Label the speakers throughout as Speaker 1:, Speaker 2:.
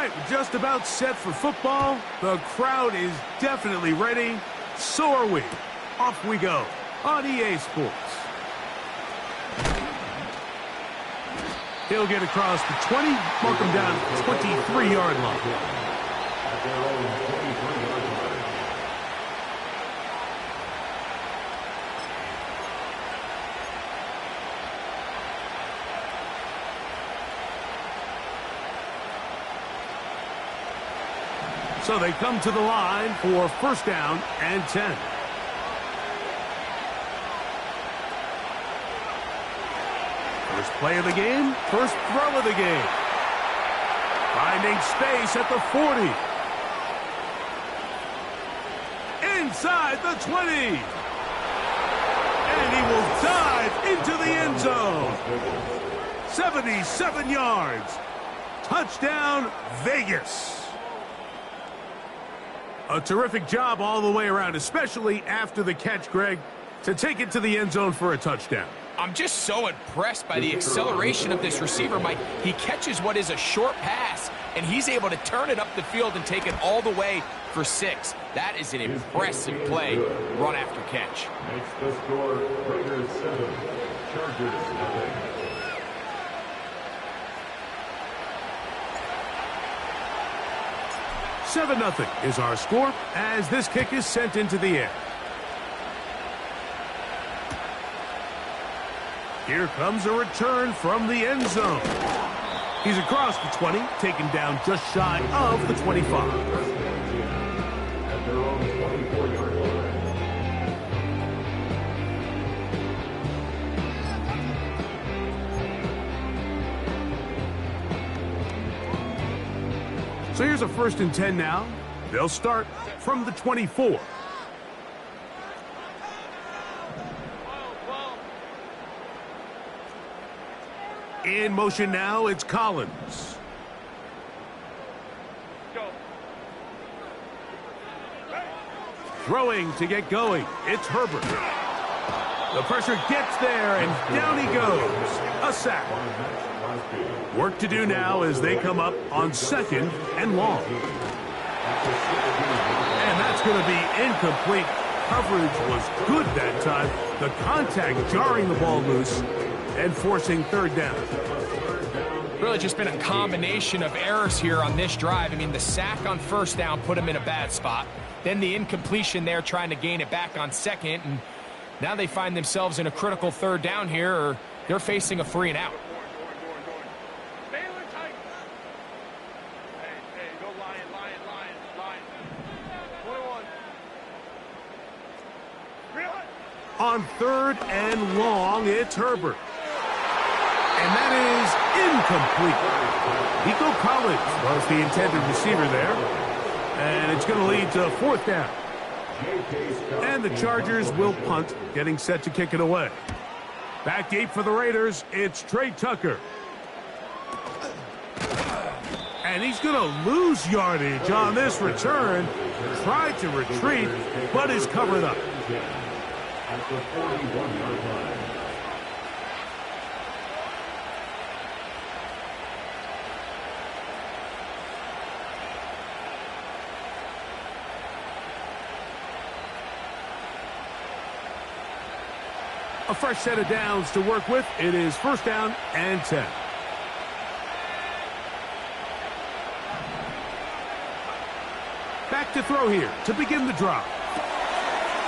Speaker 1: right, we're just about set for football. The crowd is definitely ready. So are we. Off we go on EA Sports. He'll get across the 20, mark him down at the 23-yard line. So they come to the line for first down and 10. First play of the game, first throw of the game. Finding space at the 40. Inside the 20. And he will dive into the end zone. 77 yards. Touchdown, Vegas. A terrific job all the way around, especially after the catch, Greg, to take it to the end zone for a touchdown.
Speaker 2: I'm just so impressed by the acceleration of this receiver, Mike. He catches what is a short pass, and he's able to turn it up the field and take it all the way for 6. That is an impressive play, run after catch.
Speaker 3: Makes the score Raiders 7, Chargers 0.
Speaker 1: 7-0 is our score as this kick is sent into the air. Here comes a return from the end zone. He's across the 20, taken down just shy of the 25.
Speaker 3: At their own 24-yard line.
Speaker 1: So here's a 1st and 10 now. They'll start from the 24. In motion now, it's Collins. Throwing to get going, it's Herbert. The pressure gets there, and down he goes. A sack. Work to do now as they come up on 2nd and long. And that's going to be incomplete. Coverage was good that time. The contact jarring the ball loose and forcing 3rd down.
Speaker 2: Really just been a combination of errors here on this drive. I mean, the sack on 1st down put him in a bad spot. Then the incompletion there trying to gain it back on 2nd. And now they find themselves in a critical 3rd down here, or they're facing a 3 and out.
Speaker 1: On 3rd and long, it's Herbert. And that is incomplete. Nico Collins was the intended receiver there. And it's going to lead to 4th down. And the Chargers will punt, getting set to kick it away. Back deep for the Raiders, it's Trey Tucker. And he's going to lose yardage on this return. Tried to retreat, but is covered up.
Speaker 3: At the 41-yard line.
Speaker 1: A fresh set of downs to work with. It is 1st down and 10. Back to throw here to begin the drive.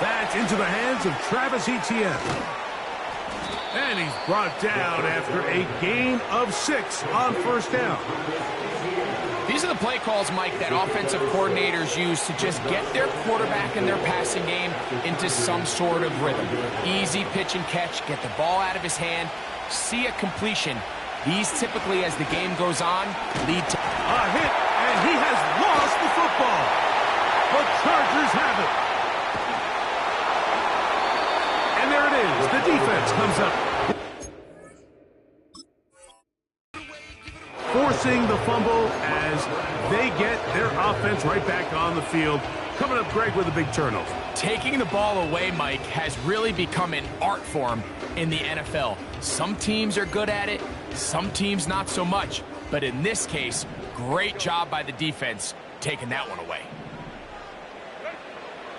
Speaker 1: That's into the hands of Travis Etienne. And he's brought down after a gain of 6 on 1st down.
Speaker 2: These are the play calls, Mike, that offensive coordinators use to just get their quarterback and their passing game into some sort of rhythm. Easy pitch and catch, get the ball out of his hand, see a completion. These typically, as the game goes on, lead to
Speaker 1: a hit, and he has lost the football. The Chargers have it. And there it is. The defense comes up. Forcing the fumble as they get their offense right back on the field. Coming up, Greg, with a big turnover.
Speaker 2: Taking the ball away, Mike, has really become an art form in the NFL. Some teams are good at it, some teams not so much. But in this case, Great job by the defense taking that one away.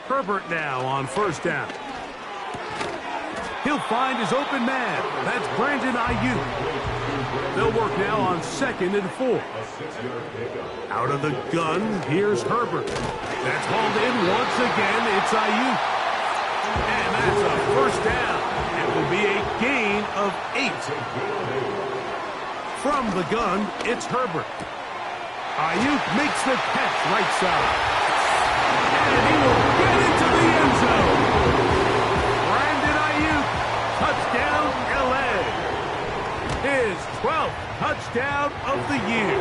Speaker 1: Herbert now on first down. He'll find his open man. That's Brandon Ayuk. They'll work now on 2nd and 4. Out of the gun, here's Herbert. That's hauled in once again. It's Ayuk. And that's a first down. It will be a gain of 8. From the gun, it's Herbert. Ayuk makes the catch right side. And he will get into the end zone. Brandon Ayuk, touchdown LA. His 12th touchdown of the year.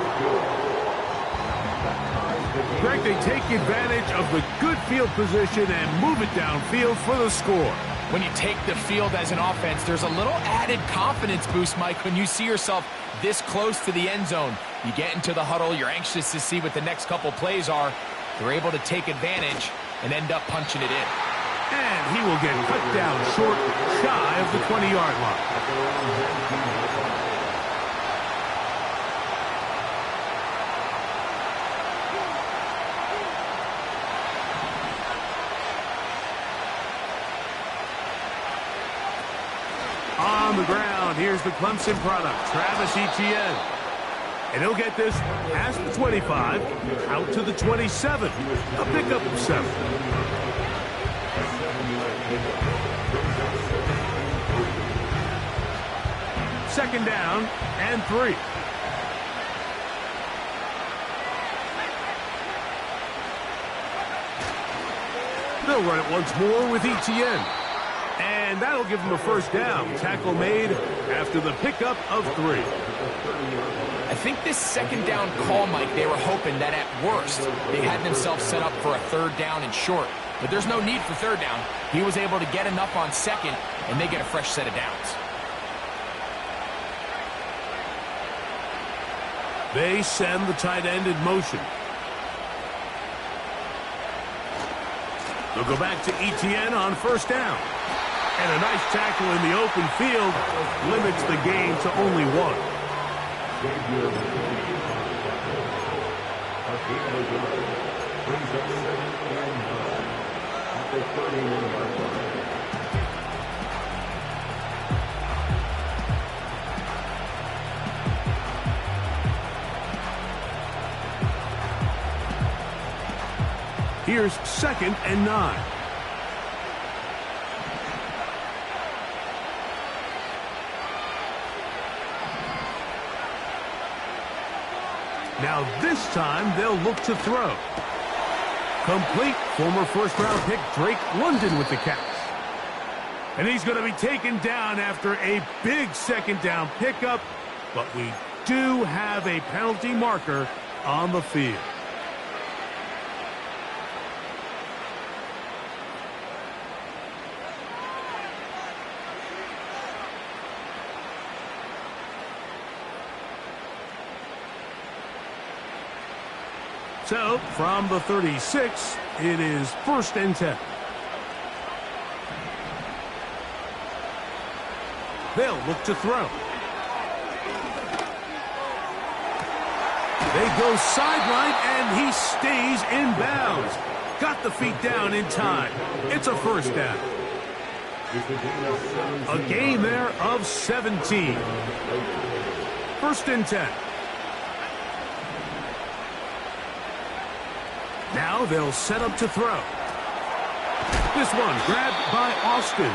Speaker 1: Greg, they take advantage of the good field position and move it downfield for the score.
Speaker 2: When you take the field as an offense, there's a little added confidence boost, Mike, when you see yourself this close to the end zone. You get into the huddle, you're anxious to see what the next couple plays are. They're able to take advantage and end up punching it in.
Speaker 1: And he will get cut down short, shy of the 20-yard line. On the ground, here's the Clemson product, Travis Etienne. And he'll get this past the 25, out to the 27, a pickup of 7. Second down and 3. They'll run it once more with Etienne. And that'll give him a first down. Tackle made after the pickup of 3.
Speaker 2: I think this second down call, Mike, they were hoping that at worst they had themselves set up for a third down and short. But there's no need for third down. He was able to get enough on second, and they get a fresh set of downs.
Speaker 1: They send the tight end in motion. They'll go back to Etienne on first down. And a nice tackle in the open field limits the gain to only 1. Here's 2nd and 9. Now this time they'll look to throw. Complete. Former first-round pick Drake London with the catch. And he's going to be taken down after a big second down pickup. But we do have a penalty marker on the field. So, from the 36, it is 1st and 10. They'll look to throw. They go sideline, and he stays in bounds. Got the feet down in time. It's a first down. A gain there of 17. 1st and 10. Now they'll set up to throw. This one grabbed by Austin.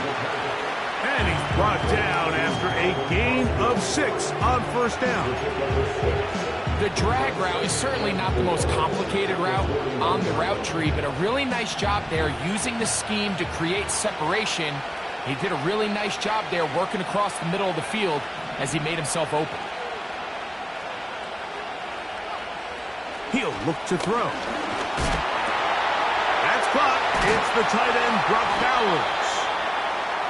Speaker 1: And he's brought down after a gain of 6 on first down.
Speaker 2: The drag route is certainly not the most complicated route on the route tree, but a really nice job there using the scheme to create separation. He did a really nice job there working across the middle of the field as he made himself open.
Speaker 1: He'll look to throw. That's caught. It's the tight end, Brock Bowers.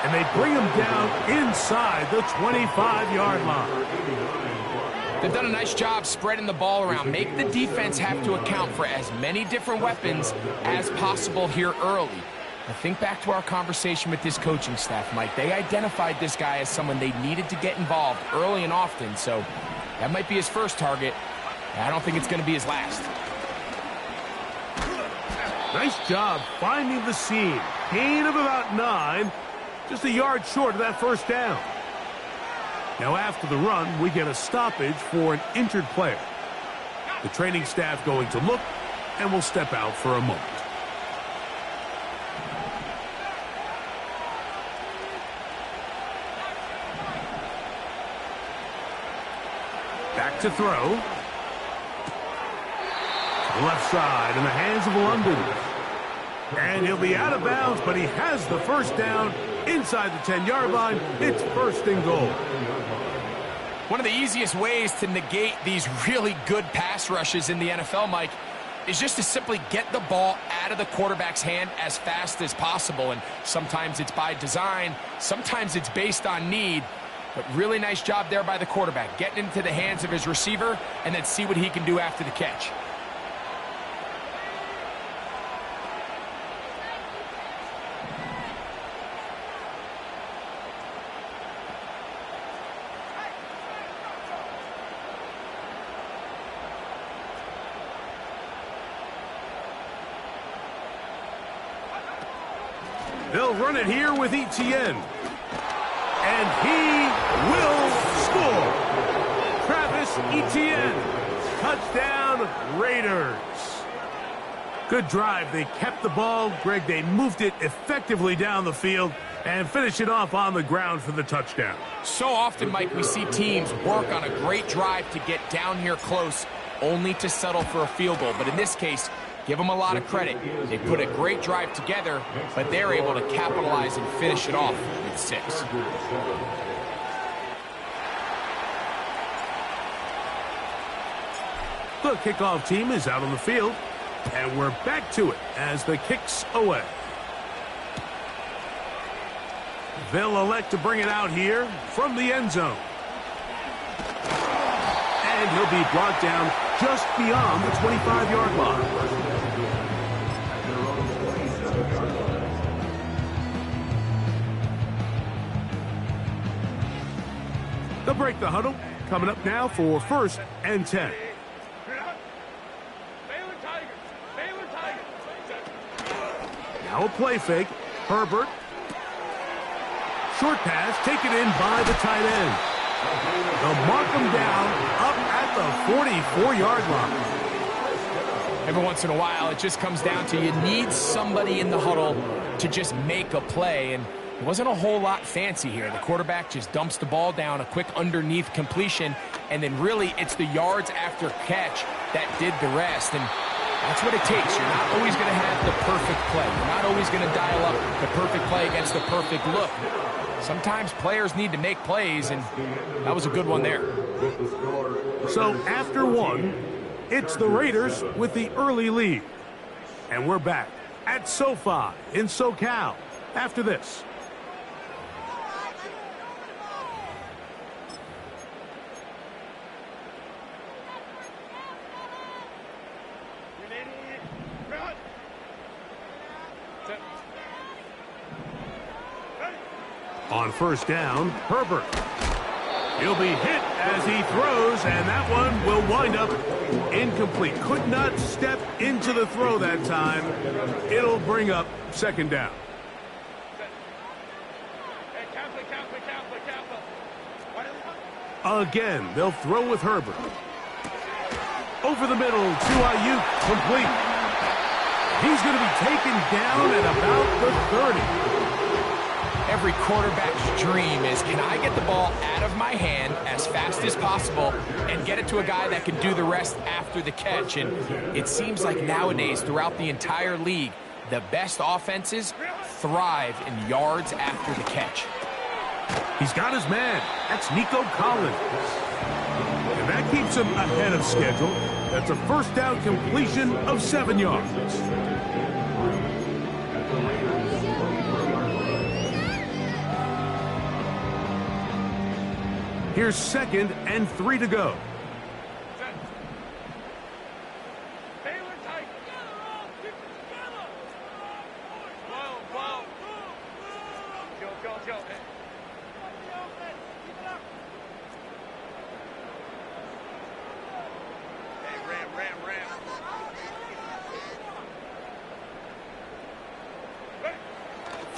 Speaker 1: And they bring him down inside the 25-yard line.
Speaker 2: They've done a nice job spreading the ball around. Make the defense have to account for as many different weapons as possible here early. Now think back to our conversation with this coaching staff, Mike. They identified this guy as someone they needed to get involved early and often, so that might be his first target. I don't think it's going to be his last.
Speaker 1: Nice job finding the seam. Gain of about 9. Just a yard short of that first down. Now after the run, we get a stoppage for an injured player. The training staff going to look, and will step out for a moment. Back to throw. To the left side in the hands of London. And he'll be out of bounds, but he has the first down inside the 10-yard line. It's first and goal.
Speaker 2: One of the easiest ways to negate these really good pass rushes in the NFL, Mike, is just to simply get the ball out of the quarterback's hand as fast as possible. And sometimes it's by design, sometimes it's based on need. But really nice job there by the quarterback, getting into the hands of his receiver and then see what he can do after the catch.
Speaker 1: They'll run it here with Etienne. And he will score. Travis Etienne. Touchdown, Raiders. Good drive. They kept the ball. Greg, they moved it effectively down the field and finish it off on the ground for the touchdown.
Speaker 2: So often, Mike, we see teams work on a great drive to get down here close, only to settle for a field goal. But in this case, give them a lot of credit. They put a great drive together, but they're able to capitalize and finish it off with 6.
Speaker 1: The kickoff team is out on the field, and we're back to it as the kick's away. They'll elect to bring it out here from the end zone. And he'll be brought down just beyond the 25-yard line. They'll break the huddle. Coming up now for 1st and 10. Now a play fake. Herbert. Short pass taken in by the tight end. They'll mark him down up at the 44-yard line.
Speaker 2: Every once in a while, it just comes down to you need somebody in the huddle to just make a play. And it wasn't a whole lot fancy here. The quarterback just dumps the ball down, a quick underneath completion, and then really it's the yards after catch that did the rest. And that's what it takes. You're not always going to have the perfect play. You're not always going to dial up the perfect play against the perfect look. Sometimes players need to make plays, and that was a good one there.
Speaker 1: So after one, it's the Raiders with the early lead. And we're back at SoFi in SoCal after this. On first down, Herbert. He'll be hit as he throws, and that one will wind up incomplete. Could not step into the throw that time. It'll bring up 2nd down. Again, they'll throw with Herbert. Over the middle to Ayuk, complete. He's going to be taken down at about the 30.
Speaker 2: Every quarterback's dream is, can I get the ball out of my hand as fast as possible and get it to a guy that can do the rest after the catch? And it seems like nowadays, throughout the entire league, the best offenses thrive in yards after the catch.
Speaker 1: He's got his man. That's Nico Collins. And that keeps him ahead of schedule. That's a first down completion of 7 yards. Here's 2nd and 3 to go.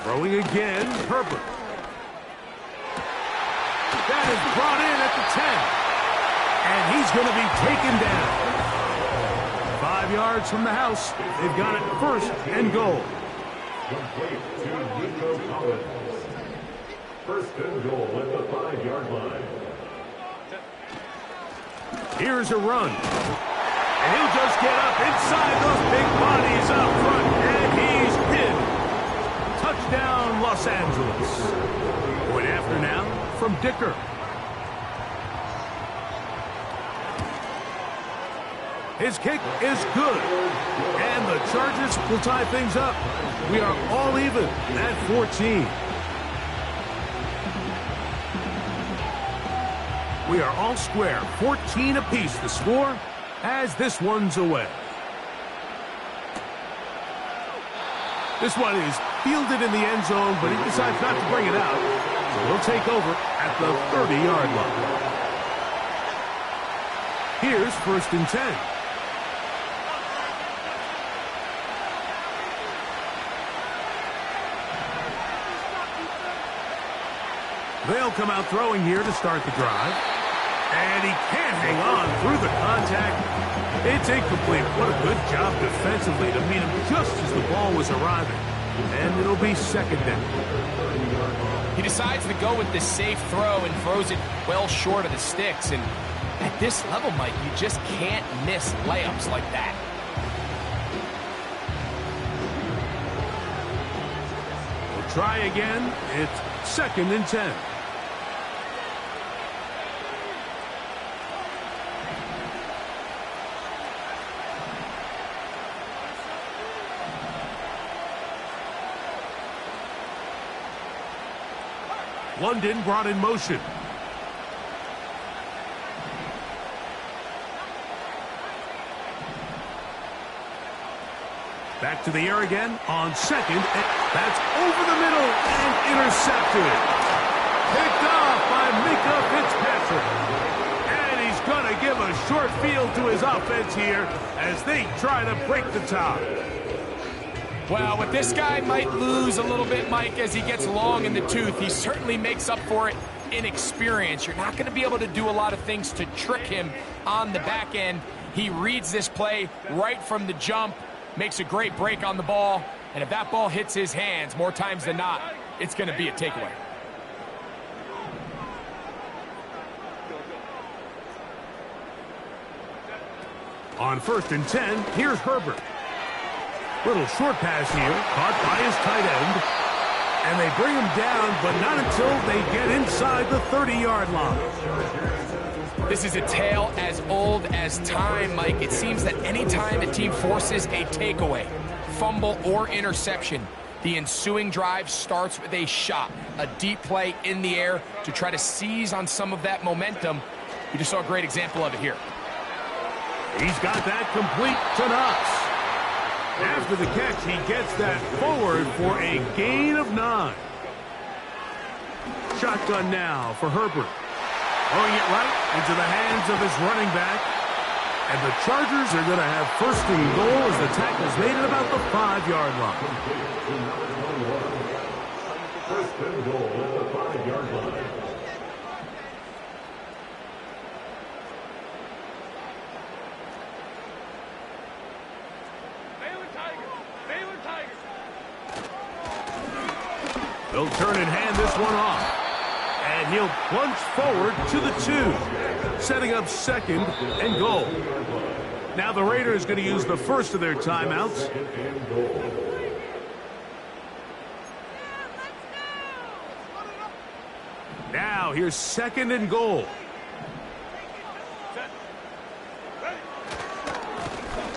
Speaker 1: Throwing again, Herbert. That is brought in at the 10. And he's going to be taken down. 5 yards from the house. They've got it first and goal.
Speaker 3: Complete to Nico Collins. First and goal at the 5-yard line.
Speaker 1: Here's a run. And he'll just get up inside those big bodies up front. And he's pinned. Touchdown, Los Angeles. Point after now from Dicker. His kick is good. And the Chargers will tie things up. We are all even at 14. We are all square. 14 apiece to score as this one's away. This one is fielded in the end zone, but he decides not to bring it out. So he'll take over at the 30-yard line. Here's first and 10. They'll come out throwing here to start the drive. And he can't hang on through the contact. It's incomplete. What a good job defensively to meet him just as the ball was arriving. And it'll be second down.
Speaker 2: He decides to go with the safe throw and throws it well short of the sticks. And at this level, Mike, you just can't miss layups like that.
Speaker 1: We'll try again. It's second and 10. London brought in motion. Back to the air again on second. That's over the middle and intercepted. Picked off by Minkah Fitzpatrick. And he's going to give a short field to his offense here as they try to break the tie.
Speaker 2: Well, with this guy might lose a little bit, Mike, as he gets long in the tooth. He certainly makes up for it in experience. You're not going to be able to do a lot of things to trick him on the back end. He reads this play right from the jump, makes a great break on the ball, and if that ball hits his hands more times than not, it's going to be a takeaway.
Speaker 1: On first and 10, here's Herbert. Little short pass here, caught by his tight end. And they bring him down, but not until they get inside the 30-yard line.
Speaker 2: This is a tale as old as time, Mike. It seems that anytime a team forces a takeaway, fumble, or interception, the ensuing drive starts with a shot, a deep play in the air to try to seize on some of that momentum. You just saw a great example of it here.
Speaker 1: He's got that complete to Knox. After the catch, he gets that forward for a gain of 9. Shotgun now for Herbert. Throwing it right into the hands of his running back. And the Chargers are going to have first and goal as the tackle's made at about the 5-yard line.
Speaker 3: First and goal at the 5-yard line.
Speaker 1: They'll turn and hand this one off. And he'll plunge forward to the 2, setting up second and goal. Now the Raiders going to use the first of their timeouts. Now here's second and goal.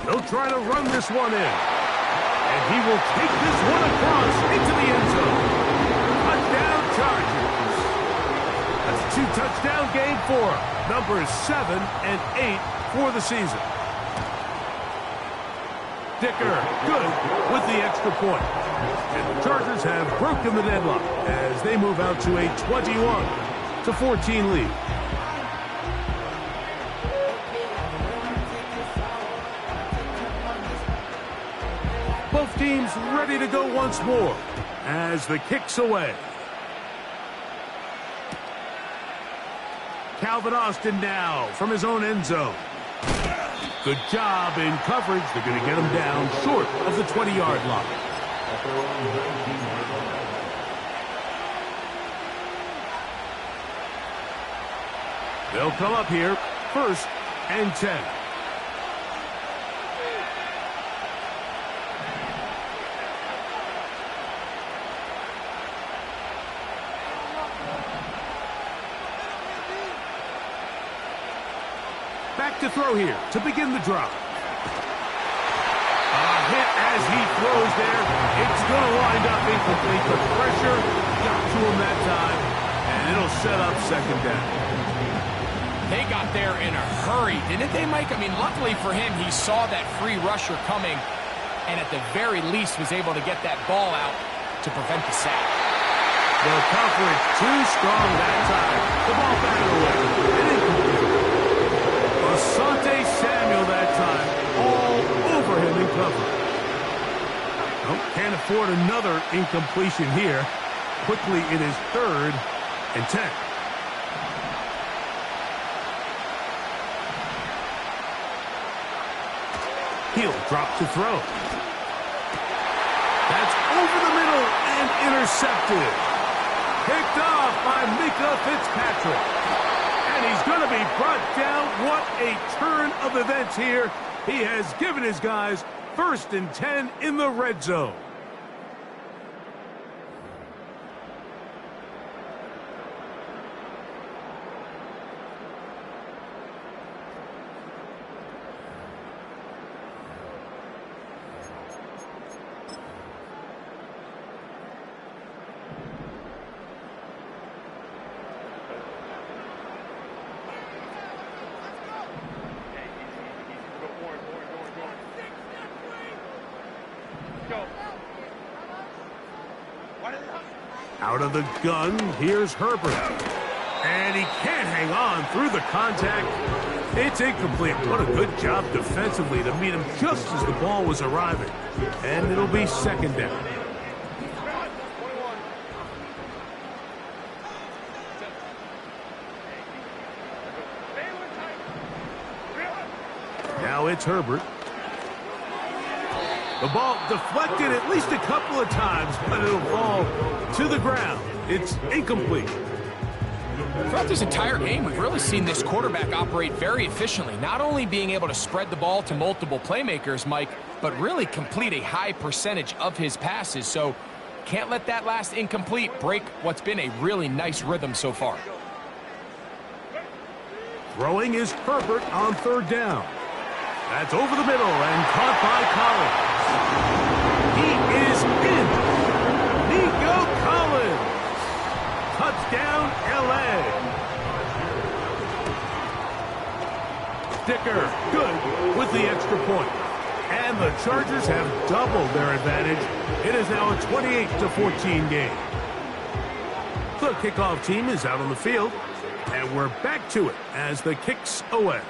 Speaker 1: They'll try to run this one in. And he will take this one across into the end zone. Touchdown Chargers. That's a 2-touchdown game for numbers 7 and 8 for the season. Dicker, good with the extra point. And the Chargers have broken the deadlock as they move out to a 21-14 lead. Both teams ready to go once more. as the kick's away. Calvin Austin now from his own end zone. Good job in coverage. They're going to get him down short of the 20-yard line. They'll come up here, 1st and 10. Back to throw here to begin the drive. A hit as he throws there. It's going to wind up incomplete. The pressure got to him that time, and it'll set up 2nd down.
Speaker 2: They got there in a hurry, didn't they, Mike? I mean, luckily for him, he saw that free rusher coming, and at the very least was able to get that ball out to prevent the sack.
Speaker 1: The coverage too strong that time. The ball batted away. And incomplete. Asante Samuel that time, all over him in cover. Oh, can't afford another incompletion here. Quickly it is 3rd and 10. He'll drop to throw. That's over the middle and intercepted. Picked off by Minkah Fitzpatrick. And he's going to be brought down. What a turn of events here. He has given his guys 1st and 10 in the red zone. Out of the gun, here's Herbert. And he can't hang on through the contact. It's incomplete. What a good job defensively to meet him just as the ball was arriving. And it'll be 2nd down. Now it's Herbert. The ball deflected at least a couple of times, but it'll fall to the ground. It's incomplete.
Speaker 2: Throughout this entire game, we've really seen this quarterback operate very efficiently, not only being able to spread the ball to multiple playmakers, Mike, but really complete a high percentage of his passes. So can't let that last incomplete break what's been a really nice rhythm so far.
Speaker 1: Throwing is Herbert on 3rd down. That's over the middle and caught by Collins. He is in. Nico Collins. Touchdown, L.A. Dicker, good with the extra point. And the Chargers have doubled their advantage. It is now a 28-14 game. The kickoff team is out on the field. And we're back to it as the kick's away.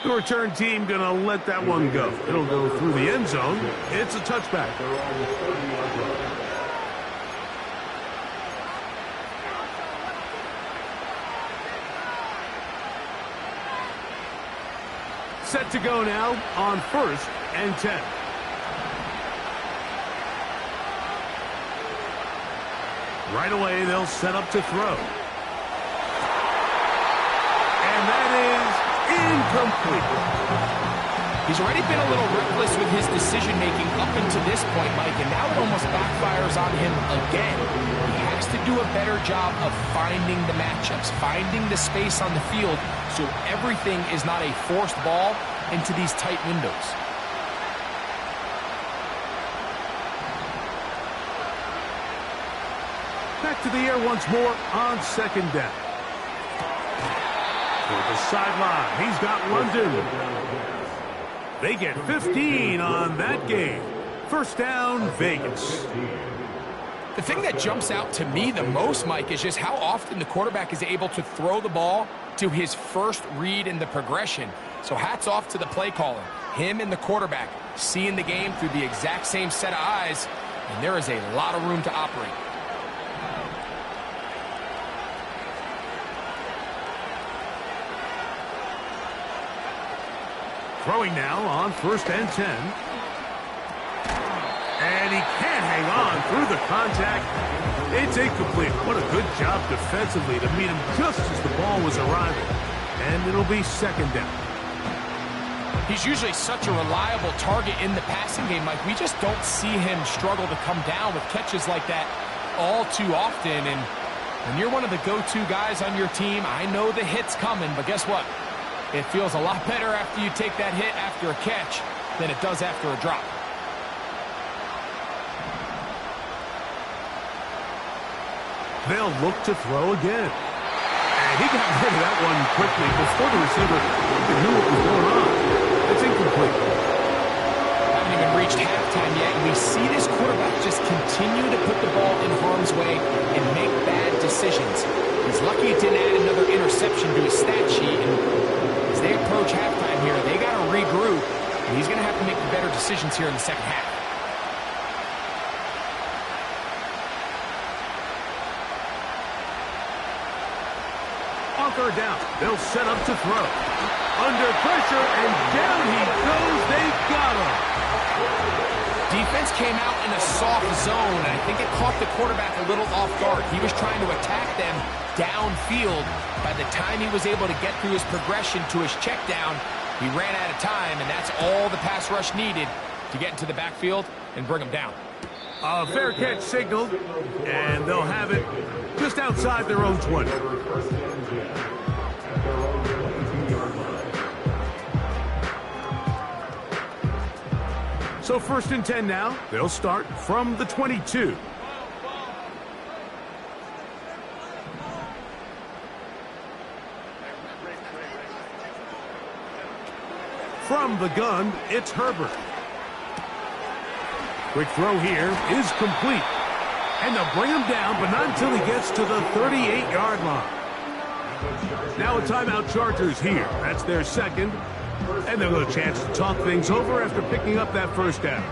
Speaker 1: The return team going to let that one go. It'll go through the end zone. It's a touchback. Set to go now on 1st and 10. Right away, they'll set up to throw. And that is incomplete.
Speaker 2: He's already been a little reckless with his decision-making up until this point, Mike, and now it almost backfires on him again. He has to do a better job of finding the matchups, finding the space on the field, so everything is not a forced ball into these tight windows.
Speaker 1: Back to the air once more on 2nd down. To the sideline, he's got London. They get 15 on that game. 1st down, Vegas.
Speaker 2: The thing that jumps out to me the most, Mike, is just how often the quarterback is able to throw the ball to his first read in the progression. So hats off to the play caller. Him and the quarterback seeing the game through the exact same set of eyes and there is a lot of room to operate.
Speaker 1: Throwing now on 1st and 10. And he can't hang on through the contact. It's incomplete. What a good job defensively to meet him just as the ball was arriving. And it'll be 2nd down.
Speaker 2: He's usually such a reliable target in the passing game, Mike. We just don't see him struggle to come down with catches like that all too often. And when you're one of the go-to guys on your team, I know the hit's coming, but guess what? It feels a lot better after you take that hit after a catch than it does after a drop.
Speaker 1: They'll look to throw again. And he got rid of that one quickly before the receiver even knew what was going on. It's incomplete.
Speaker 2: Haven't even reached halftime yet, and we see this quarterback just continue to put the ball in harm's way and make bad decisions. He's lucky he didn't add another interception to his stat sheet, and as they approach halftime here, they got to regroup, and he's going to have to make better decisions here in the second half.
Speaker 1: On 3rd down, they'll set up to throw. Under pressure, and down he goes. They've got him.
Speaker 2: Defense came out in a soft zone, and I think it caught the quarterback a little off guard. He was trying to attack them downfield. By the time he was able to get through his progression to his check down, he ran out of time, and that's all the pass rush needed to get into the backfield and bring him down.
Speaker 1: A fair catch signaled, and they'll have it just outside their own 20. So 1st and 10 now. They'll start from the 22. From the gun, it's Herbert. Quick throw here is complete. And they'll bring him down, but not until he gets to the 38-yard line. Now a timeout Chargers here. That's their 2nd. And they'll get a chance to talk things over after picking up that 1st down.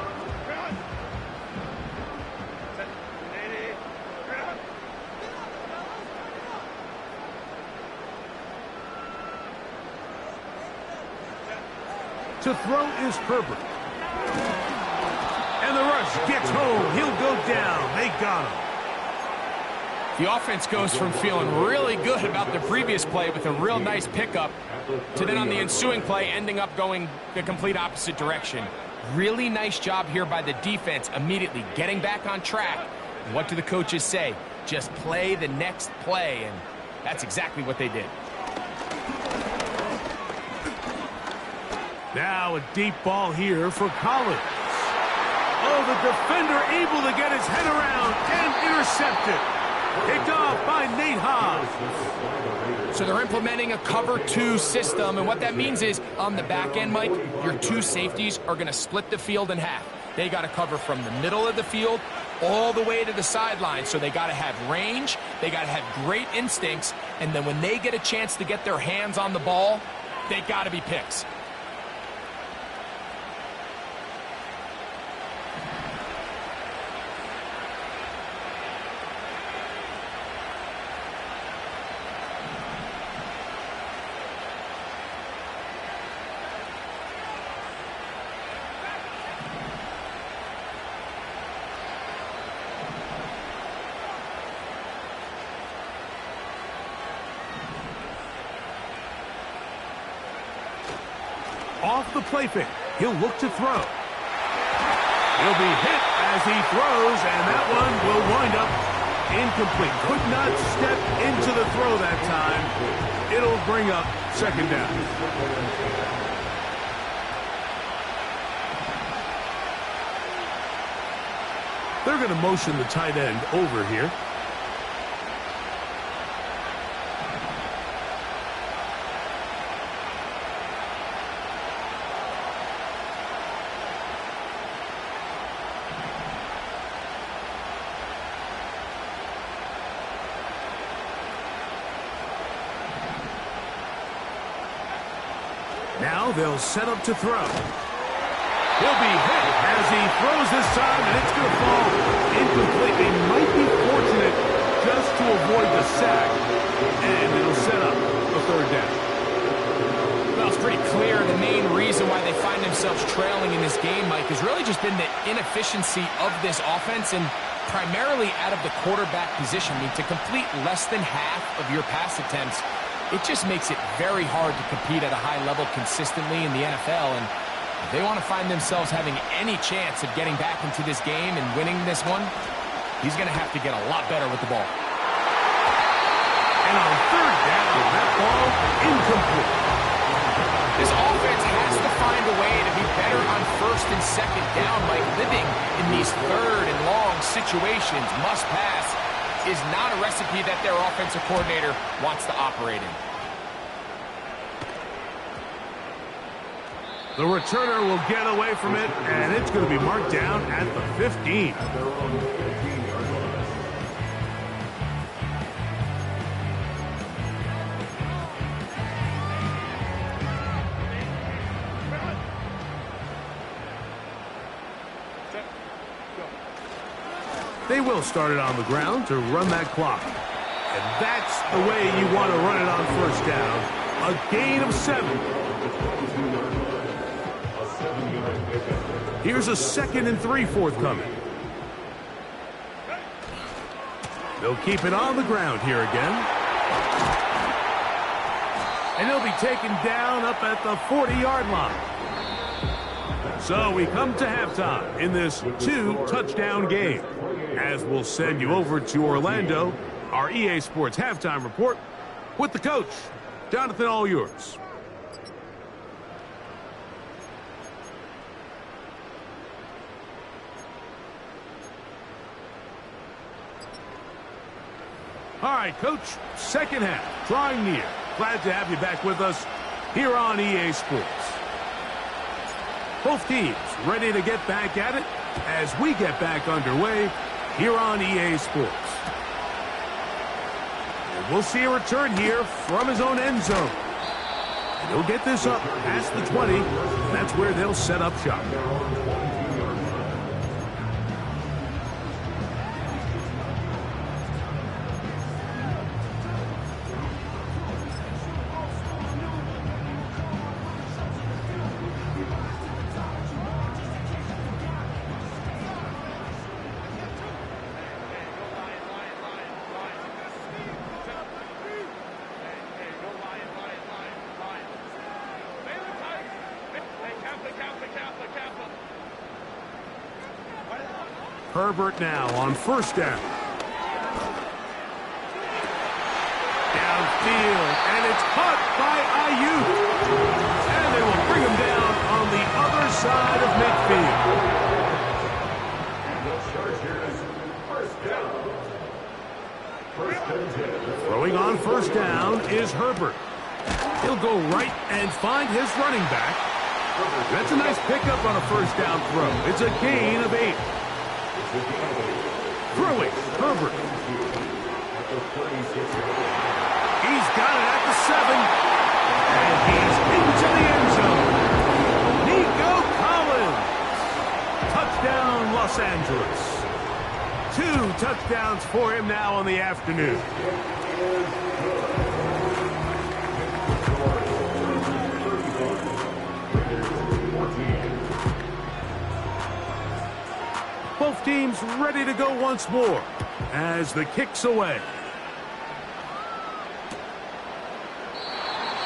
Speaker 1: To throw is Herbert. And the rush gets home. He'll go down. They got him.
Speaker 2: The offense goes from feeling really good about the previous play with a real nice pickup to then on the ensuing play ending up going the complete opposite direction. Really nice job here by the defense immediately getting back on track. And what do the coaches say? Just play the next play, and that's exactly what they did.
Speaker 1: Now a deep ball here for Collins. Oh, the defender able to get his head around and intercepted. Picked off by Nate Hobbs.
Speaker 2: So they're implementing a cover 2 system, and what that means is on the back end, Mike, your 2 safeties are going to split the field in half. They got to cover from the middle of the field all the way to the sideline. So they got to have range, they got to have great instincts, and then when they get a chance to get their hands on the ball, they got to be picks.
Speaker 1: Off the play fake. He'll look to throw. He'll be hit as he throws, and that one will wind up incomplete. Could not step into the throw that time. It'll bring up 2nd down. They're going to motion the tight end over here. Now they'll set up to throw. He'll be hit as he throws this time, and it's going to fall incomplete. They might be fortunate just to avoid the sack, and it'll set up a third down.
Speaker 2: Well, it's pretty clear the main reason why they find themselves trailing in this game, Mike, has really just been the inefficiency of this offense and primarily out of the quarterback position. I mean, to complete less than half of your pass attempts, it just makes it very hard to compete at a high level consistently in the NFL. And if they want to find themselves having any chance of getting back into this game and winning this one, he's going to have to get a lot better with the ball.
Speaker 1: And on third down, that ball incomplete.
Speaker 2: This offense has to find a way to be better on first and second down. Like living in these third and long situations, must pass, is not a recipe that their offensive coordinator wants to operate in.
Speaker 1: The returner will get away from it, and it's going to be marked down at the 15. They will start it on the ground to run that clock. And that's the way you want to run it on first down. A gain of 7. Here's a 2nd and 3 forthcoming. They'll keep it on the ground here again. And he'll be taken down up at the 40-yard line. So we come to halftime in this 2-touchdown game. As we'll send you over to Orlando, our EA Sports halftime report with the coach. Jonathan, all yours. All right, Coach, second half, drawing near. Glad to have you back with us here on EA Sports. Both teams ready to get back at it as we get back underway here on EA Sports. And we'll see a return here from his own end zone. And he'll get this up past the 20, and that's where they'll set up shop. Herbert now on first down. Downfield, and it's caught by Ayuk. And they will bring him down on the other side of midfield. Throwing on first down is Herbert. He'll go right and find his running back. That's a nice pickup on a first down throw. It's a gain of 8. Throwing, Herbert. He's got it at the 7. And he's into the end zone. Nico Collins. Touchdown, Los Angeles. 2 touchdowns for him now on the afternoon. Both teams ready to go once more as the kick's away.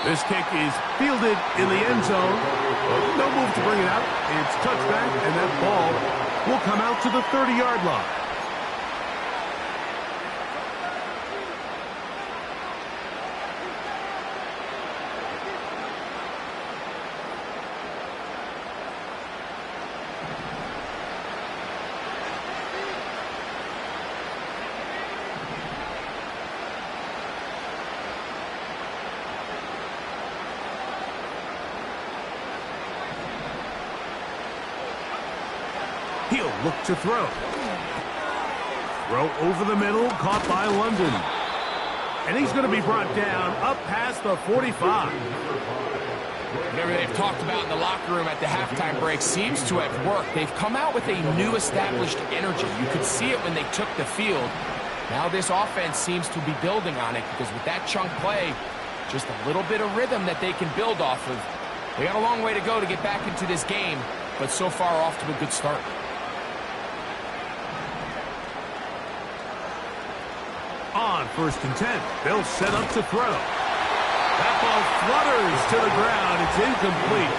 Speaker 1: This kick is fielded in the end zone. No move to bring it out. It's touchback, and that ball will come out to the 30-yard line. He'll look to throw. Throw over the middle, caught by London. And he's going to be brought down up past the 45.
Speaker 2: Whatever they've talked about in the locker room at the halftime break seems to have worked. They've come out with a new established energy. You could see it when they took the field. Now this offense seems to be building on it because with that chunk play, just a little bit of rhythm that they can build off of. They got a long way to go to get back into this game, but so far off to a good start.
Speaker 1: On 1st and 10, they'll set up to throw. That ball flutters to the ground. It's incomplete.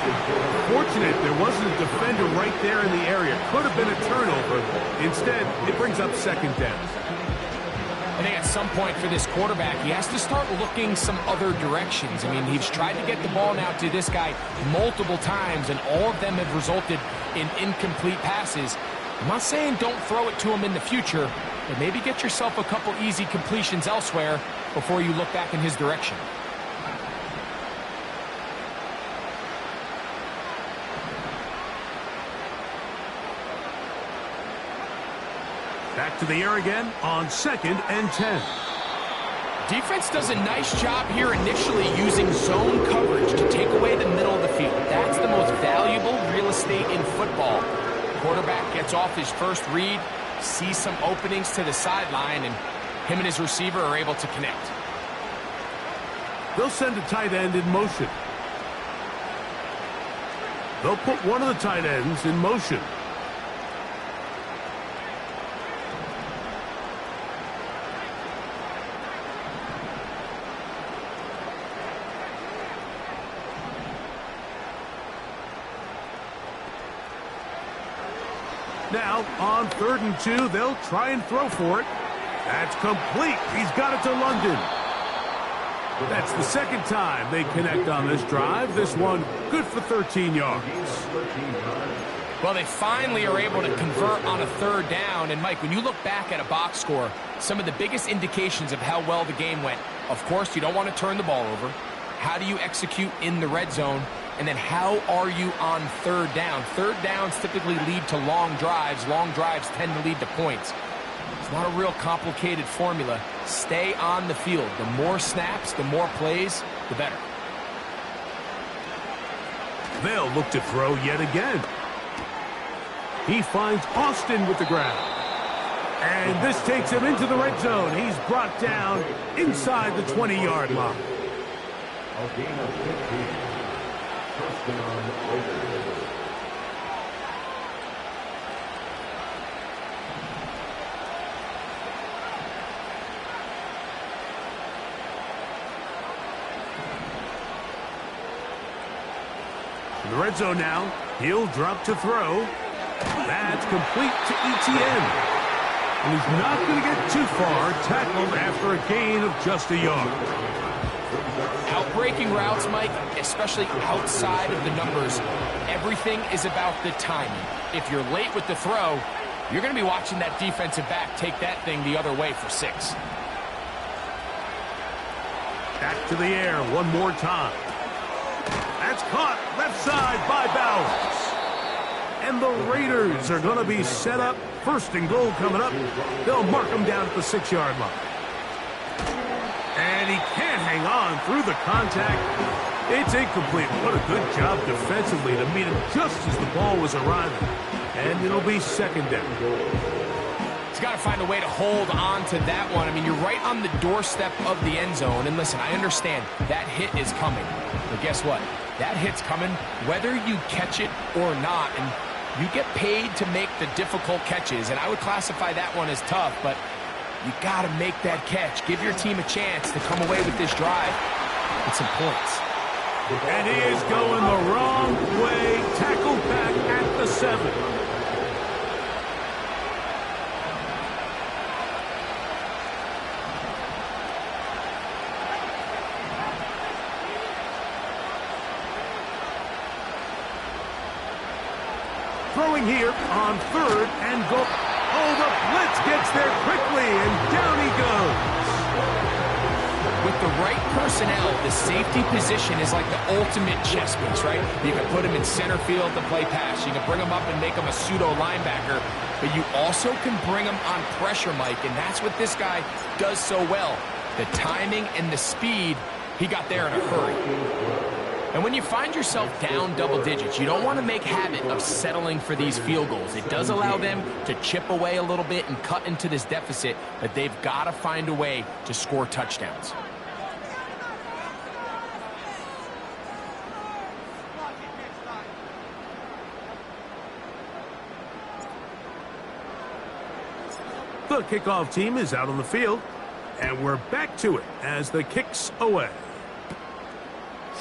Speaker 1: Fortunate there wasn't a defender right there in the area. Could have been a turnover. Instead, it brings up 2nd down.
Speaker 2: I think at some point for this quarterback, he has to start looking some other directions. I mean, he's tried to get the ball now to this guy multiple times, and all of them have resulted in incomplete passes. I'm not saying don't throw it to him in the future, but maybe get yourself a couple easy completions elsewhere before you look back in his direction.
Speaker 1: Back to the air again on 2nd and 10.
Speaker 2: Defense does a nice job here initially using zone coverage to take away the middle of the field. That's the most valuable real estate in football. Quarterback gets off his first read, sees some openings to the sideline, and him and his receiver are able to connect.
Speaker 1: They'll send a tight end in motion. They'll put one of the tight ends in motion. Now, on 3rd and 2, they'll try and throw for it. That's complete. He's got it to London. That's the 2nd time they connect on this drive. This one good for 13 yards.
Speaker 2: Well, they finally are able to convert on a 3rd down. And, Mike, when you look back at a box score, some of the biggest indications of how well the game went, of course, you don't want to turn the ball over. How do you execute in the red zone? And then how are you on 3rd down? 3rd downs typically lead to long drives. Long drives tend to lead to points. It's not a real complicated formula. Stay on the field. The more snaps, the more plays, the better.
Speaker 1: They'll look to throw yet again. He finds Austin with the grab. And this takes him into the red zone. He's brought down inside the 20-yard line.
Speaker 3: A gain of 15. First down, Raiders.
Speaker 1: In the red zone now, he'll drop to throw. That's complete to Etienne. And he's not going to get too far, tackled after a gain of just a yard.
Speaker 2: Outbreaking routes, Mike, especially outside of the numbers, everything is about the timing. If you're late with the throw, you're going to be watching that defensive back take that thing the other way for 6.
Speaker 1: Back to the air one more time. That's caught left side by Bowers. And the Raiders are going to be set up. 1st and goal coming up. They'll mark them down at the 6-yard line. And he can't hang on through the contact. It's incomplete. What a good job defensively to meet him just as the ball was arriving. And it'll be 2nd down.
Speaker 2: He's got to find a way to hold on to that one. I mean, you're right on the doorstep of the end zone. And listen, I understand that hit is coming. But guess what? That hit's coming whether you catch it or not. And you get paid to make the difficult catches. And I would classify that one as tough, but you got to make that catch. Give your team a chance to come away with this drive with some points.
Speaker 1: And he is going the wrong way. Tackled back at the 7. Throwing here on 3rd and goal. Oh, the blitz gets there quickly, and down he goes.
Speaker 2: With the right personnel, the safety position is like the ultimate chess piece, right? You can put him in center field to play pass. You can bring him up and make him a pseudo linebacker, but you also can bring him on pressure, Mike, and that's what this guy does so well. The timing and the speed, he got there in a hurry. And when you find yourself down double digits, you don't want to make habit of settling for these field goals. It does allow them to chip away a little bit and cut into this deficit, but they've got to find a way to score touchdowns.
Speaker 1: The kickoff team is out on the field, and we're back to it as the kick's away.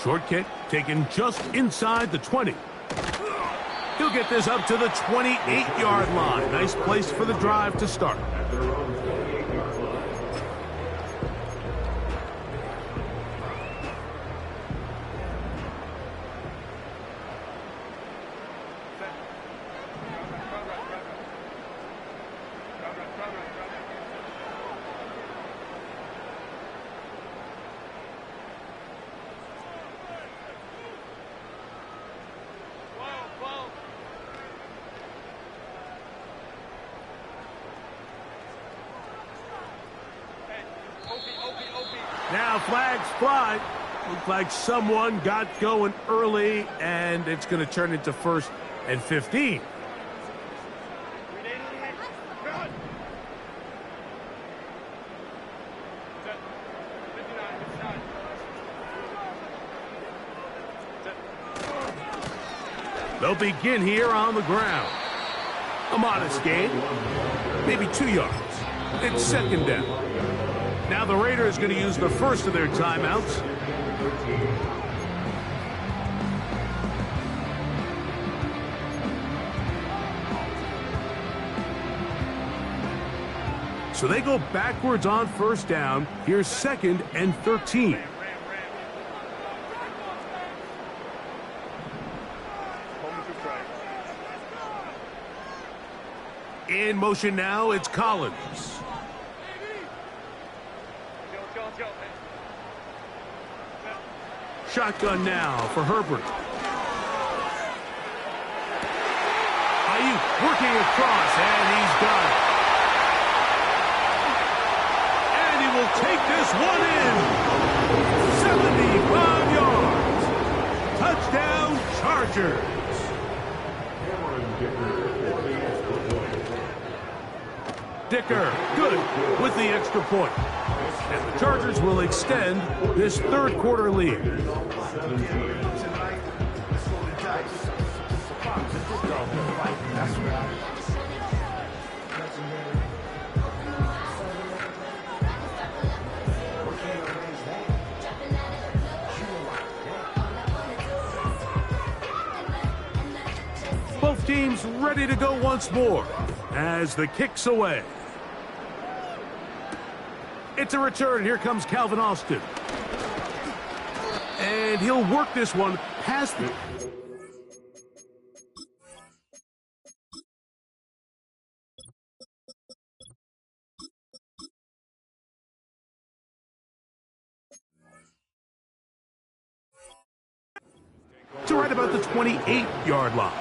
Speaker 1: Short kick taken just inside the 20. He'll get this up to the 28-yard line. Nice place for the drive to start. Now flags fly. Looks like someone got going early, and it's going to turn into 1st and 15. They'll begin here on the ground. A modest gain, maybe 2 yards. It's 2nd down. Now the Raiders going to use the first of their timeouts. So they go backwards on 1st down. Here's 2nd and 13. In motion now, it's Collins. Shotgun now for Herbert. Ayuk working across, and he's done. And he will take this one in. 75 yards. Touchdown, Chargers. Dicker, good with the extra point. And the Chargers will extend this 3rd quarter lead. Both teams ready to go once more as the kick's away. It's a return. Here comes Calvin Austin. And he'll work this one past the... to right about the 28-yard line.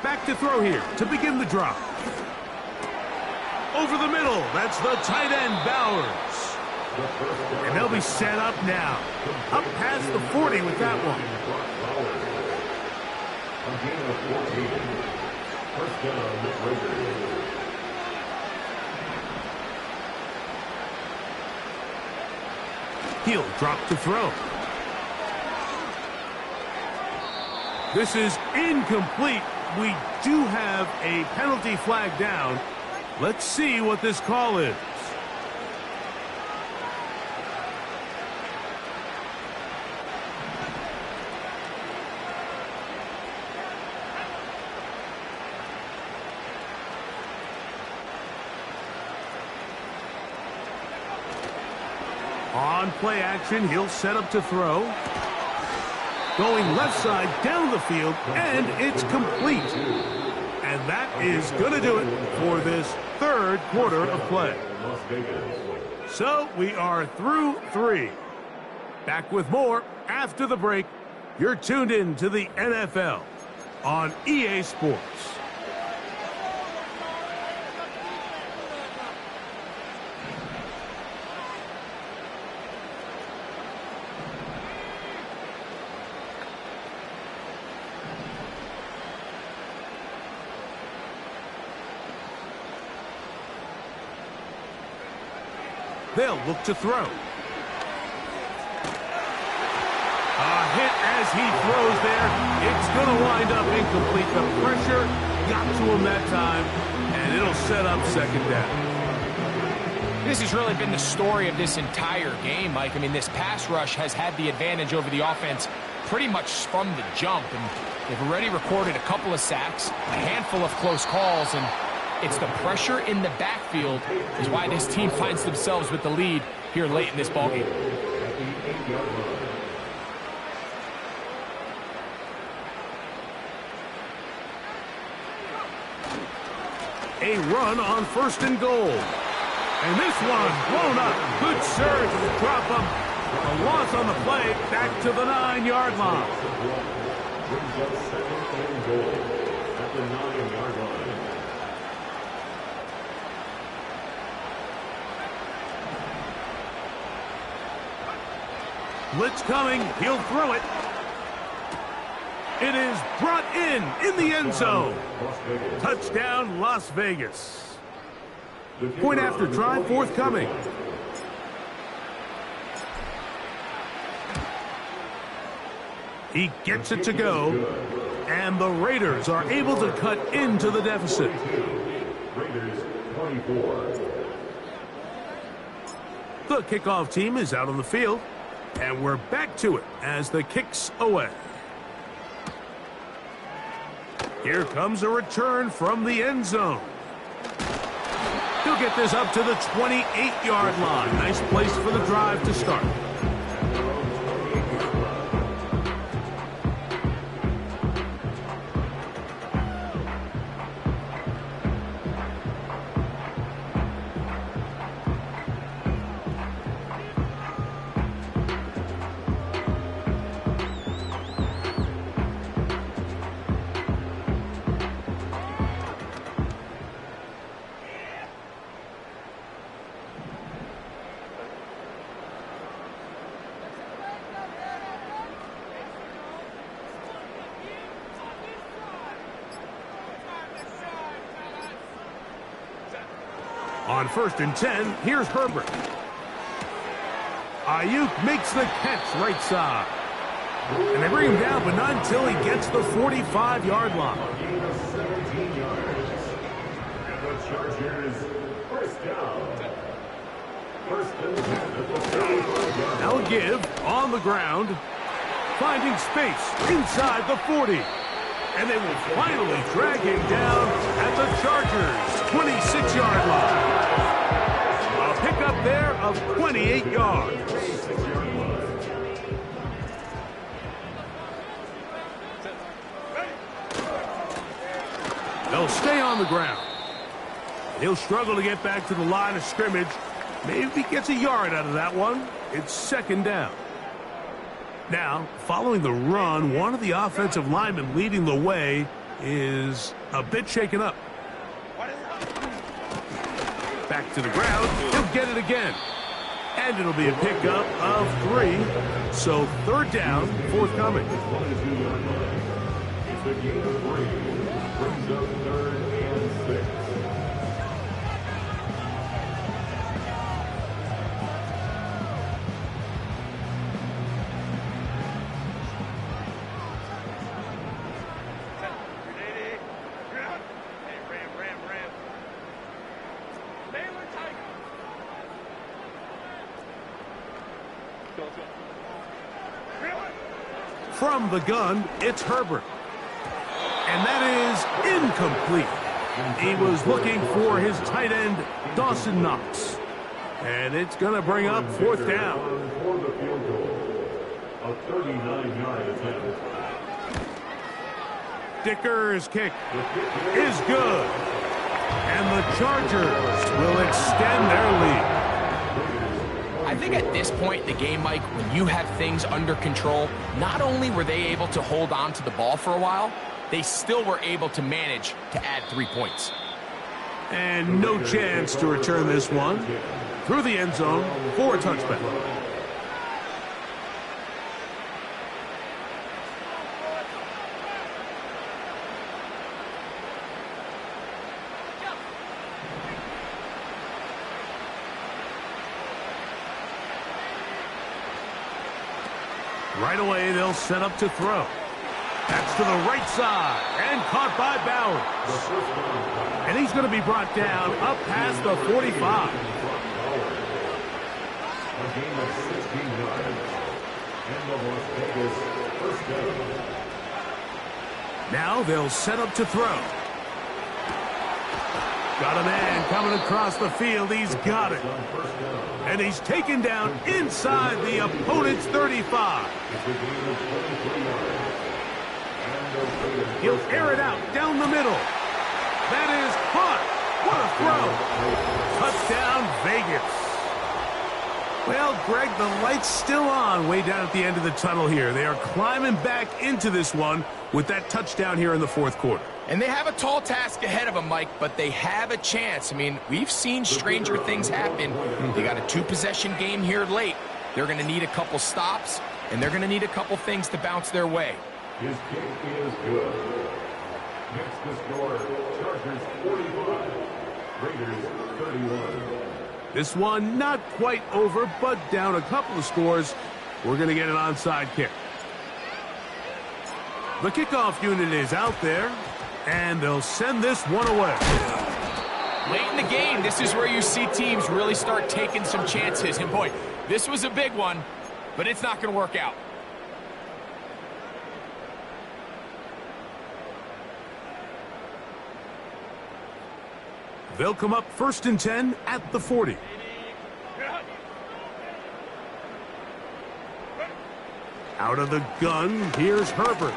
Speaker 1: Back to throw here to begin the drive. Over the middle, that's the tight end, Bowers. And they'll be set up now. Up past the 40 with that one. He'll drop to throw. This is incomplete. We do have a penalty flag down. Let's see what this call is. On play action, he'll set up to throw. Going left side down the field, and it's complete. And that is going to do it for this 3rd quarter of play. So we are through 3. Back with more after the break You're tuned in to the NFL on EA Sports. They'll look to throw. A hit as he throws there. It's going to wind up incomplete. The pressure got to him that time, and it'll set up second down.
Speaker 2: This has really been the story of this entire game, Mike. I mean, this pass rush has had the advantage over the offense pretty much from the jump, and they've already recorded a couple of sacks, a handful of close calls, and it's the pressure in the backfield is why this team finds themselves with the lead here late in this ballgame.
Speaker 1: A run on 1st and goal. And this one blown up. Good surge to drop him. A loss on the play back to the 9-yard line.
Speaker 3: Brings up 2nd and goal at the 9-yard line.
Speaker 1: Blitz coming. He'll throw it. It is brought in the end zone. Touchdown, Las Vegas. Point after try forthcoming. He gets it to go, and the Raiders are able to cut into the deficit.
Speaker 3: Raiders 24.
Speaker 1: The kickoff team is out on the field, and we're back to it as the kick's away. Here comes a return from the end zone. He'll get this up to the 28-yard line. Nice place for the drive to start. On 1st and 10, here's Herbert. Ayuk makes the catch right side. And they bring him down, but not until he gets the 45-yard line.
Speaker 3: 17 yards. And the Chargers, first down. 1st and 10 at the 35-yard line.
Speaker 1: Now give on the ground, finding space inside the 40. And they will finally drag him down at the Chargers' 26-yard line. A pickup there of 28 yards. They'll stay on the ground. He'll struggle to get back to the line of scrimmage. Maybe gets a yard out of that one. It's 2nd down. Now, following the run, one of the offensive linemen leading the way is a bit shaken up. Back to the ground. He'll get it again. And it'll be a pickup of 3. So 3rd down, forthcoming.
Speaker 3: It's a gain of 3. Brings up 3rd and 6.
Speaker 1: From the gun, it's Herbert. And that is incomplete. He was looking for his tight end, Dawson Knox. And it's going to bring up 4th down.
Speaker 3: For the field goal, a 39-yard attempt.
Speaker 1: Dicker's kick is good. And the Chargers will extend their lead.
Speaker 2: I think at this point in the game, Mike, when you have things under control, not only were they able to hold on to the ball for a while, they still were able to manage to add 3 points.
Speaker 1: And no chance to return this one through the end zone for a touchback. Right away, they'll set up to throw. That's to the right side, and caught by Bowers. And he's going to be brought down up past the 45.
Speaker 3: A gain of 16 yards. And the Las Vegas first down.
Speaker 1: Now they'll set up to throw. Got a man coming across the field. He's got it. And he's taken down inside the opponent's 35. He'll air it out down the middle. That is caught. What a throw. Touchdown, Vegas. Well, Greg, the light's still on way down at the end of the tunnel here. They are climbing back into this one with that touchdown here in the fourth quarter.
Speaker 2: And they have a tall task ahead of them, Mike, but they have a chance. I mean, we've seen stranger things happen. They got a 2-possession game here late. They're going to need a couple stops, and they're going to need a couple things to bounce their way.
Speaker 3: His kick is good. Next to score, Chargers 45, Raiders 31.
Speaker 1: This one not quite over, but down a couple of scores. We're going to get an onside kick. The kickoff unit is out there, and they'll send this one away.
Speaker 2: Late in the game, this is where you see teams really start taking some chances. And boy, this was a big one, but it's not going to work out.
Speaker 1: They'll come up 1st and 10 at the 40. Out of the gun, here's Herbert.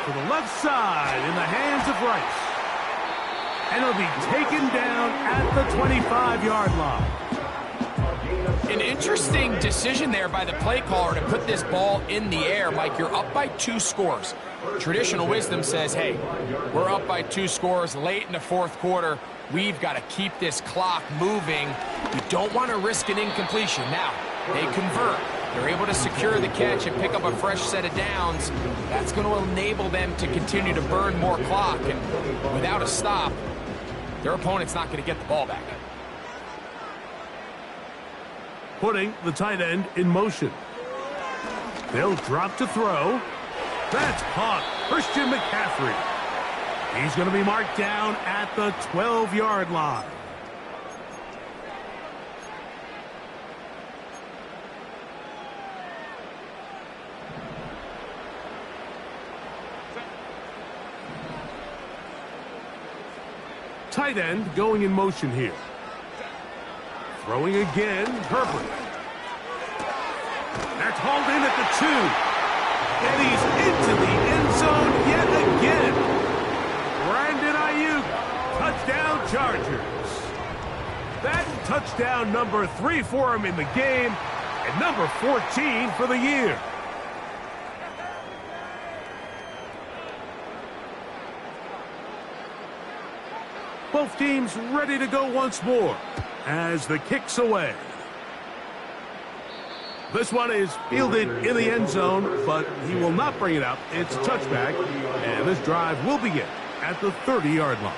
Speaker 1: To the left side in the hands of Rice. And it'll be taken down at the 25-yard line.
Speaker 2: An interesting decision there by the play caller to put this ball in the air. Mike, you're up by 2 scores. Traditional wisdom says, hey, we're up by 2 scores late in the fourth quarter. We've got to keep this clock moving. We don't want to risk an incompletion. Now, they convert. They're able to secure the catch and pick up a fresh set of downs. That's going to enable them to continue to burn more clock. And without a stop, their opponent's not going to get the ball back.
Speaker 1: Putting the tight end in motion. They'll drop to throw. That's caught. Christian McCaffrey. He's going to be marked down at the 12-yard line. Tight end going in motion here. Throwing again, Herbert. That's hauled in at the 2. And he's into the end zone yet again. Brandon Ayuk, touchdown Chargers. That's touchdown number 3 for him in the game, and number 14 for the year. Both teams ready to go once more as the kick's away. This one is fielded in the end zone, but he will not bring it up. It's a touchback, and this drive will begin at the 30-yard line.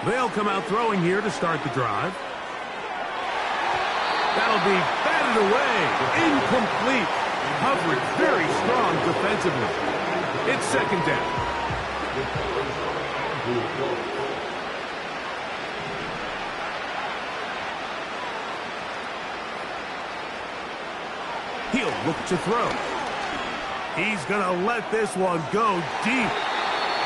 Speaker 1: They'll come out throwing here to start the drive. That'll be batted away. Incomplete. Coverage very strong defensively. It's 2nd down. He'll look to throw. He's going to let this one go deep.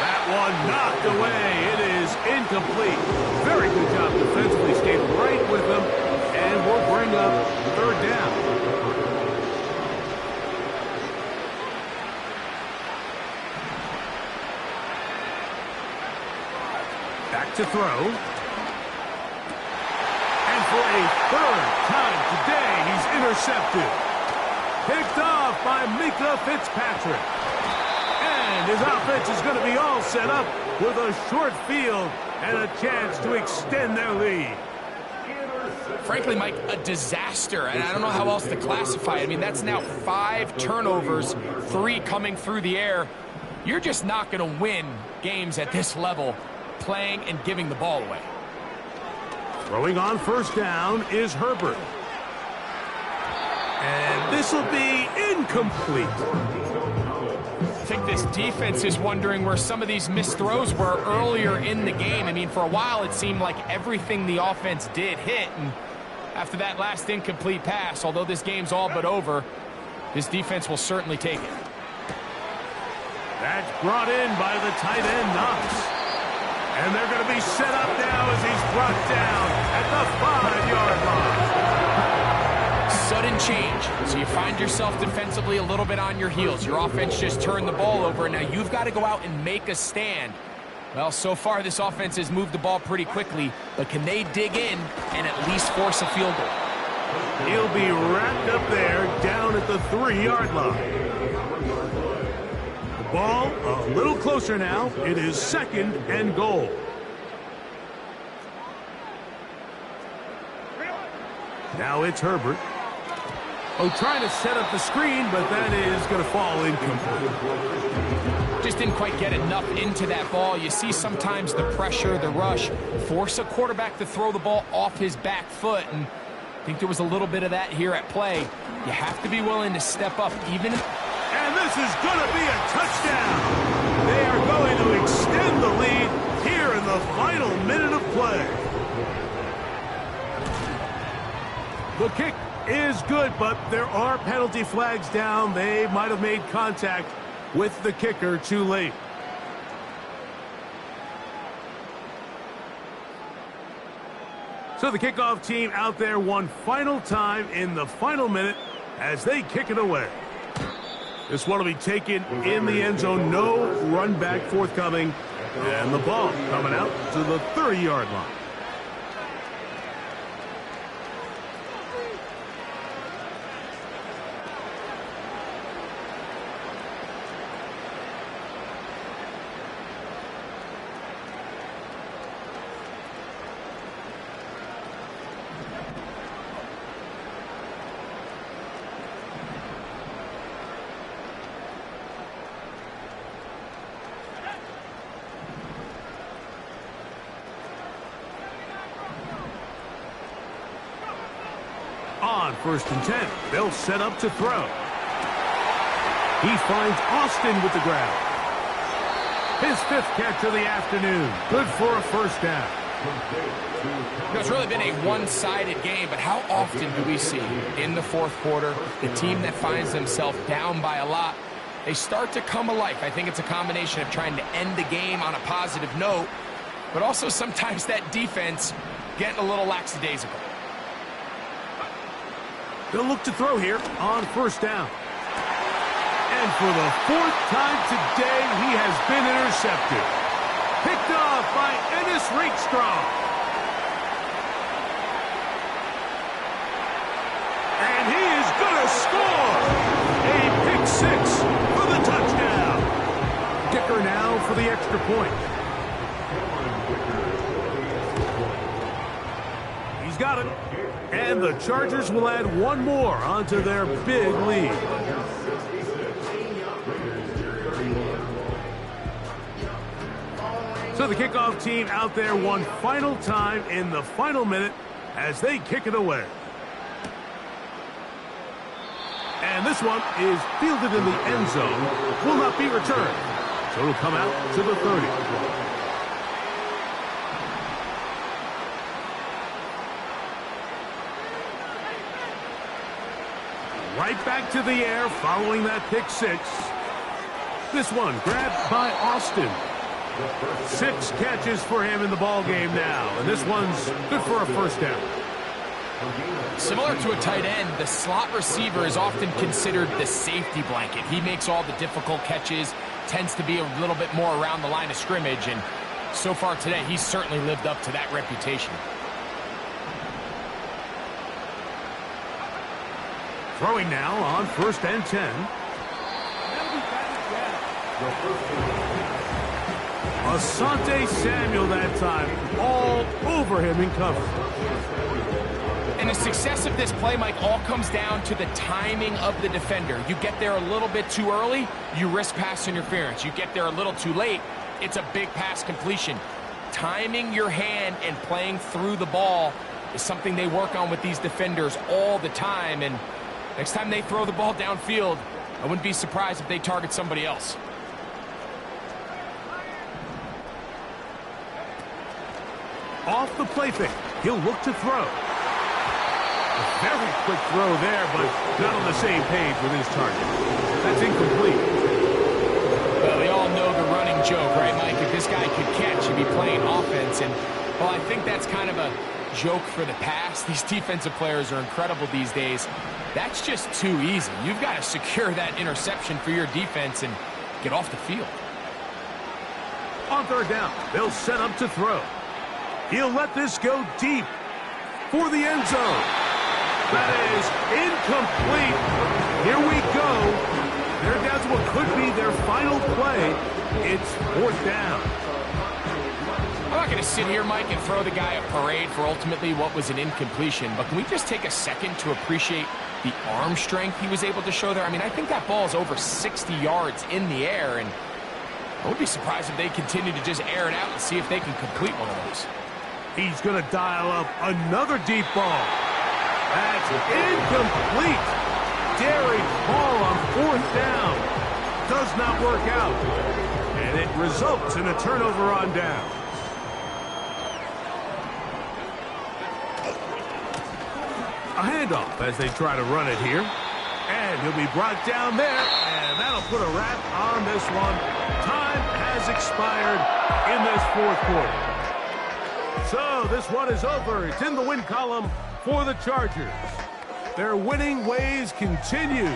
Speaker 1: That one knocked away. It is incomplete. Very good job defensively. Stayed right with them. And we'll bring up third down. Back to throw. And for a third time today, he's intercepted. Picked off by Minkah Fitzpatrick. And his offense is going to be all set up with a short field and a chance to extend their lead.
Speaker 2: Frankly, Mike, a disaster, and I don't know how else to classify it. I mean, that's now 5 turnovers, 3 coming through the air. You're just not going to win games at this level playing and giving the ball away.
Speaker 1: Throwing on first down is Herbert. And this will be incomplete.
Speaker 2: I think this defense is wondering where some of these missed throws were earlier in the game. I mean, for a while it seemed like everything the offense did hit, and after that last incomplete pass, although this game's all but over, this defense will certainly take it.
Speaker 1: That's brought in by the tight end, Knox. And they're going to be set up now as he's brought down at the 5-yard line.
Speaker 2: Sudden change. So you find yourself defensively a little bit on your heels. Your offense just turned the ball over, and now you've got to go out and make a stand. Well, so far this offense has moved the ball pretty quickly, but can they dig in and at least force a field goal?
Speaker 1: He'll be wrapped up there down at the 3-yard line. The ball a little closer now. It is 2nd and goal. Now it's Herbert. Oh, trying to set up the screen, but that is going to fall incomplete.
Speaker 2: Just didn't quite get enough into that ball. You see sometimes the pressure, the rush, force a quarterback to throw the ball off his back foot, and I think there was a little bit of that here at play. You have to be willing to step up even.
Speaker 1: And this is going to be a touchdown. They are going to extend the lead here in the final minute of play. The kick is good, but there are penalty flags down. They might have made contact with the kicker too late. So the kickoff team out there one final time in the final minute as they kick it away. This one will be taken in the end zone. No run back forthcoming. And the ball coming out to the 30-yard line. On 1st and 10, they'll set up to throw. He finds Austin with the grab. His 5th catch of the afternoon. Good for a first down.
Speaker 2: You know, it's really been a one-sided game, but how often do we see in the 4th quarter the team that finds themselves down by a lot, they start to come alive? I think it's a combination of trying to end the game on a positive note, but also sometimes that defense getting a little lackadaisical.
Speaker 1: They'll look to throw here on 1st down. And for the 4th time today, he has been intercepted. Picked off by Ennis Rakestraw. And he is going to score. A pick 6 for the touchdown. Kicker now for the extra point. He's got it. And the Chargers will add one more onto their big lead. So the kickoff team out there one final time in the final minute as they kick it away. And this one is fielded in the end zone. Will not be returned. So it'll come out to the 30. Right back to the air following that pick 6. This one grabbed by Austin. 6 catches for him in the ball game now, and this one's good for a first down.
Speaker 2: Similar to a tight end, the slot receiver is often considered the safety blanket. He makes all the difficult catches, tends to be a little bit more around the line of scrimmage, and so far today, he's certainly lived up to that reputation.
Speaker 1: Throwing now on 1st and 10. Asante Samuel that time, all over him in cover.
Speaker 2: And the success of this play, Mike, all comes down to the timing of the defender. You get there a little bit too early, you risk pass interference. You get there a little too late, it's a big pass completion. Timing your hand and playing through the ball is something they work on with these defenders all the time. And next time they throw the ball downfield, I wouldn't be surprised if they target somebody else.
Speaker 1: Off the play fake, he'll look to throw. A very quick throw there, but not on the same page with his target. That's incomplete.
Speaker 2: Well, we all know the running joke, right, Mike? If this guy could catch, he'd be playing offense. And, well, I think that's kind of a joke for the past. These defensive players are incredible these days. That's just too easy. You've got to secure that interception for your defense and get off the field.
Speaker 1: On 3rd down, they'll set up to throw. He'll let this go deep for the end zone. That is incomplete. Here we go. They're down to what could be their final play. It's 4th down.
Speaker 2: I'm not going to sit here, Mike, and throw the guy a parade for ultimately what was an incompletion, but can we just take a second to appreciate the arm strength he was able to show there? I mean, I think that ball is over 60 yards in the air, and I would be surprised if they continue to just air it out and see if they can complete one of those.
Speaker 1: He's going to dial up another deep ball. That's incomplete. Derek Hall on 4th down. Does not work out. And it results in a turnover on down. A handoff as they try to run it here. And he'll be brought down there. And that'll put a wrap on this one. Time has expired in this 4th quarter. So this one is over. It's in the win column for the Chargers. Their winning ways continue.